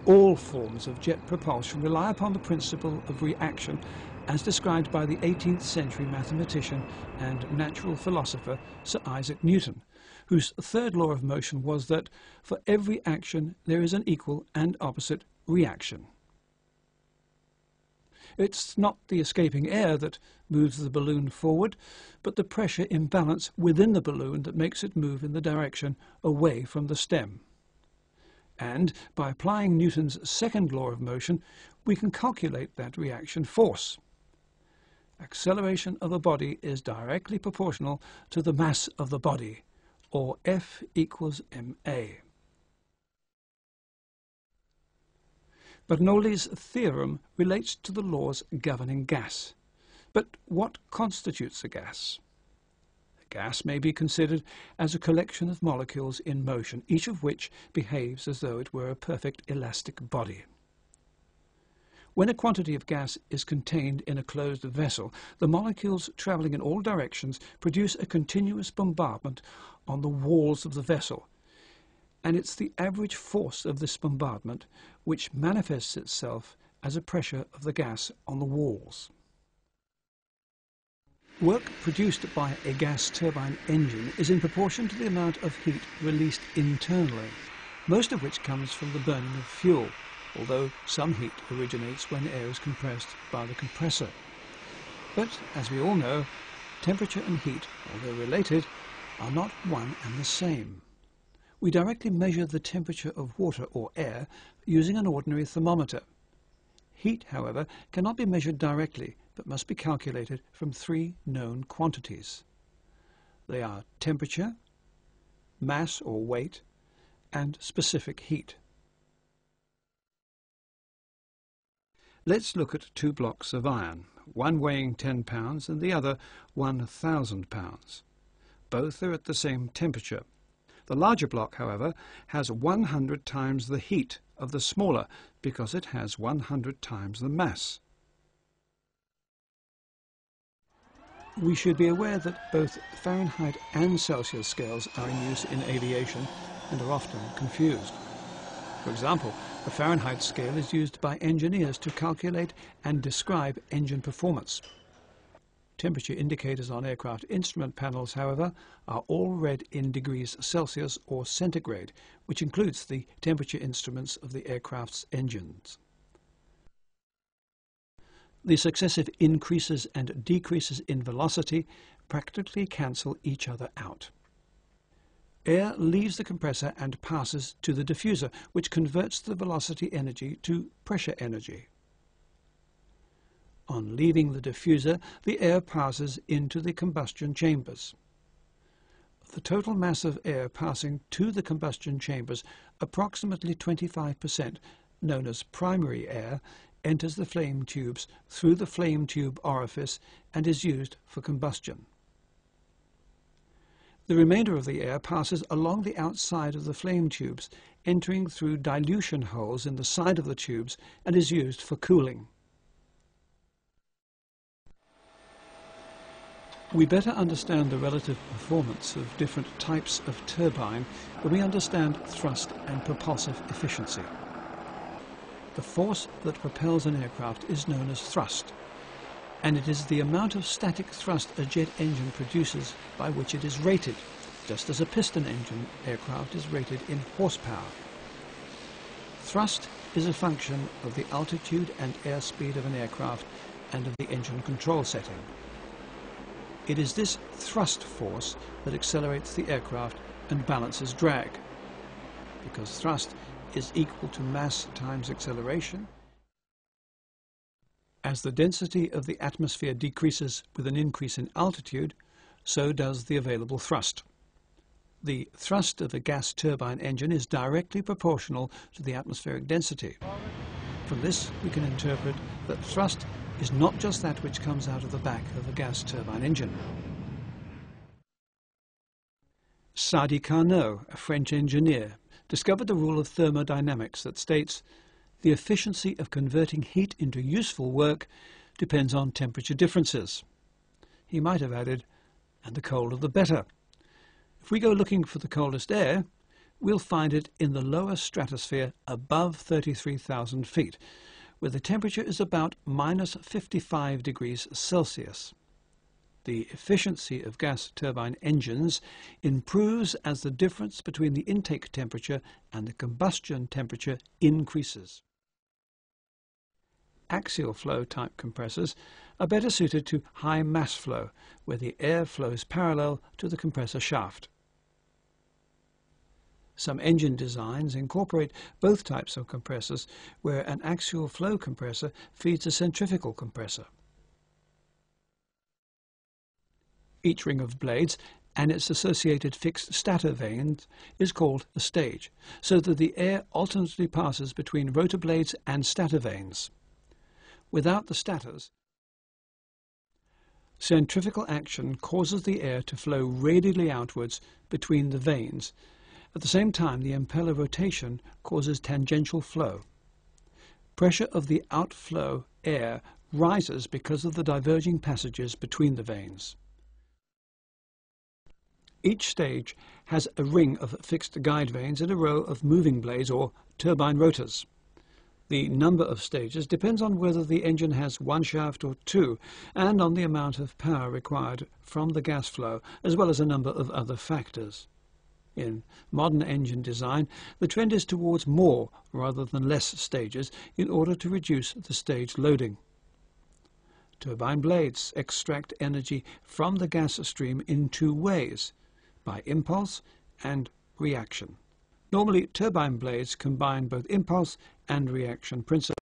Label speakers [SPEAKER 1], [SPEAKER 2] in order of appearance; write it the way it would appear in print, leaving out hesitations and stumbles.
[SPEAKER 1] All forms of jet propulsion rely upon the principle of reaction as described by the 18th century mathematician and natural philosopher Sir Isaac Newton, whose third law of motion was that for every action there is an equal and opposite reaction. It's not the escaping air that moves the balloon forward, but the pressure imbalance within the balloon that makes it move in the direction away from the stem. And by applying Newton's second law of motion, we can calculate that reaction force. Acceleration of a body is directly proportional to the mass of the body, or F equals ma. Bernoulli's theorem relates to the laws governing gas. But what constitutes a gas? A gas may be considered as a collection of molecules in motion, each of which behaves as though it were a perfect elastic body. When a quantity of gas is contained in a closed vessel, the molecules travelling in all directions produce a continuous bombardment on the walls of the vessel, and it's the average force of this bombardment which manifests itself as a pressure of the gas on the walls. Work produced by a gas turbine engine is in proportion to the amount of heat released internally, most of which comes from the burning of fuel, although some heat originates when air is compressed by the compressor. But, as we all know, temperature and heat, although related, are not one and the same. We directly measure the temperature of water or air using an ordinary thermometer. Heat, however, cannot be measured directly, but must be calculated from three known quantities. They are temperature, mass or weight, and specific heat. Let's look at two blocks of iron, one weighing 10 pounds and the other 1,000 pounds. Both are at the same temperature. The larger block, however, has 100 times the heat of the smaller because it has 100 times the mass. We should be aware that both Fahrenheit and Celsius scales are in use in aviation and are often confused. For example, the Fahrenheit scale is used by engineers to calculate and describe engine performance. Temperature indicators on aircraft instrument panels, however, are all read in degrees Celsius or centigrade, which includes the temperature instruments of the aircraft's engines. The successive increases and decreases in velocity practically cancel each other out. Air leaves the compressor and passes to the diffuser, which converts the velocity energy to pressure energy. On leaving the diffuser, the air passes into the combustion chambers. Of the total mass of air passing to the combustion chambers, approximately 25%, known as primary air, enters the flame tubes through the flame tube orifice and is used for combustion. The remainder of the air passes along the outside of the flame tubes, entering through dilution holes in the side of the tubes, and is used for cooling. We better understand the relative performance of different types of turbine when we understand thrust and propulsive efficiency. The force that propels an aircraft is known as thrust, and it is the amount of static thrust a jet engine produces by which it is rated, just as a piston engine aircraft is rated in horsepower. Thrust is a function of the altitude and airspeed of an aircraft and of the engine control setting. It is this thrust force that accelerates the aircraft and balances drag, because thrust is equal to mass times acceleration. As the density of the atmosphere decreases with an increase in altitude, so does the available thrust. The thrust of a gas turbine engine is directly proportional to the atmospheric density. From this we can interpret that thrust is not just that which comes out of the back of a gas turbine engine. Sadi Carnot, a French engineer, discovered the rule of thermodynamics that states, "The efficiency of converting heat into useful work depends on temperature differences." He might have added, "and the colder the better." If we go looking for the coldest air, we'll find it in the lower stratosphere above 33,000 feet, where the temperature is about minus 55 degrees Celsius. The efficiency of gas turbine engines improves as the difference between the intake temperature and the combustion temperature increases. Axial flow type compressors are better suited to high mass flow, where the air flows parallel to the compressor shaft. Some engine designs incorporate both types of compressors, where an axial flow compressor feeds a centrifugal compressor. Each ring of blades and its associated fixed stator vanes is called a stage, so that the air alternately passes between rotor blades and stator vanes. Without the stators, centrifugal action causes the air to flow radially outwards between the vanes. At the same time, the impeller rotation causes tangential flow. Pressure of the outflow air rises because of the diverging passages between the vanes. Each stage has a ring of fixed guide vanes and a row of moving blades or turbine rotors. The number of stages depends on whether the engine has one shaft or two, and on the amount of power required from the gas flow, as well as a number of other factors. In modern engine design, the trend is towards more rather than less stages in order to reduce the stage loading. Turbine blades extract energy from the gas stream in two ways, by impulse and reaction. Normally, turbine blades combine both impulse and reaction principles.